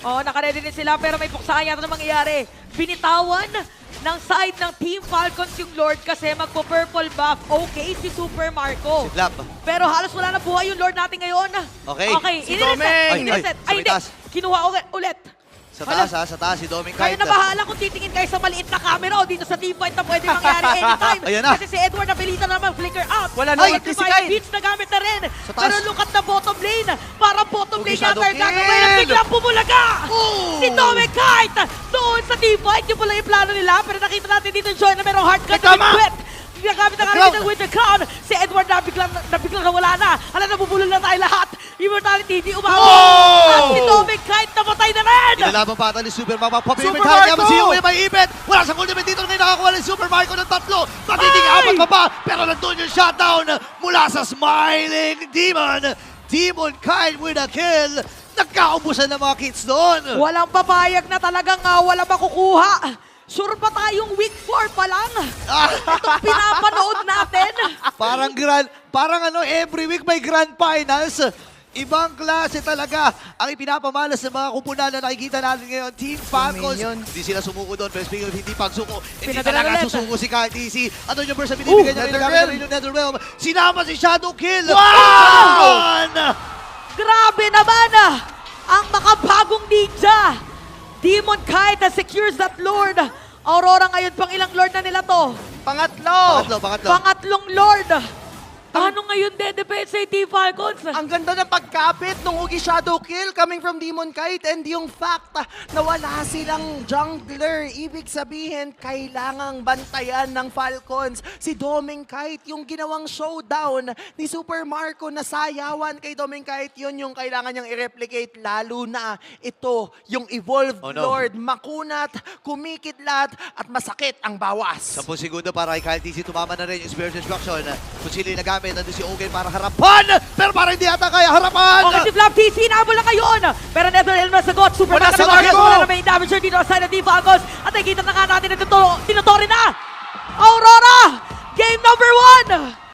Oh, nakaredy din sila pero may puksaan yata na mangyayari. Binitawan ng side ng Team Falcons yung Lord kasi magpo-purple buff. Okay, si Super Marco. Si Flap. Pero halos wala na buhay yung Lord natin ngayon. Okay. Okay, Si inireset. Domeng! Inireset. Ay, Ay, hindi. sa may Kinuha ulit. Sa taas ha, sa taas si Doming Kayo Kite. na bahala kung titingin kayo sa maliit na camera o dito sa team fight na pwede mangyari anytime. Ayan na. Kasi si Edward nabilita na naman flicker out. Wala na Ay, ulti si Divine Kite. Beats na gamit na rin. Sa taas. Pero look at the bottom lane. Para bottom Okay, lane shadow yata yung gagawin. kill. At biglang bumulaga. Oh! Si Domeng Kite doon sa team fight. Yung pala yung plano nila. Pero nakita natin dito Joy na merong hard cut Tama. na quit. Gagamit na Crown. kami ng Winter Crown. Si Edward na biglang nawala na. Hala, nabubulol na tayo lahat. Immortality, hindi umabot. Oh! At si Domeng Kite namatay na rin. Inalaban pa ata ni Super Marco. Pabibig Super tayo Marco! naman si Uwe may ipit. Wala sa ultimate dito ngayon nakakuha ni Super Marco ng tatlo. Magiging Ay! apat pa ba? Pero nandun yung shutdown mula sa Smiling Demon. Demon Kite with a kill. Nagkaubusan ng mga kids doon. Walang papayag na talagang wala makukuha. Sure pa tayong week 4 pa lang. Itong pinapanood natin. Parang every week may grand finals. Ibang klase talaga ang ipinapamalas ng mga kupunan na nakikita natin ngayon. Team Falcons, Dominion. hindi sila sumuko doon. Pero speaking of hindi pagsuko, hindi Pinadala talaga ulit. susuko si KTC. Ano yung burst na binibigay niya? Netherrealm. Gamit na rin yung Netherrealm. Sinama si Shadow Kill. Wow! Grabe naman ang makabagong ninja. Demon Kite that secures that Lord. Aurora ngayon, pang ilang Lord na nila to? Pangatlo! Pangatlo. Pangatlong Lord. Ano ngayon dedepensa yung Team Falcons? Ang ganda ng pagkapit ng Ugi Shadow Kill coming from Demon Kite and yung fact na wala silang jungler. Ibig sabihin, kailangang bantayan ng Falcons. Si Doming Kite, yung ginawang showdown ni Super Marco na sayawan kay Doming Kite, yun yung kailangan niyang i-replicate. Lalo na ito, yung Evolved Oh, no. Lord. Makunat, kumikidlat, at masakit ang bawas. 10 segundo para kay KTC. Tumama na rin yung Spirit Destruction. Kung sila yung nagamit, nandun si Ogen para harapan. Pero parang hindi ata kaya harapan. Okay, si Flap TC, inaabol na ngayon. Pero Netherrealm na sagot. Super Wala si Massive Marco! Wala na may damager dito sa side ng Team Falcons. At nakikita na nga natin na tinuturi na. Aurora! Game number 1!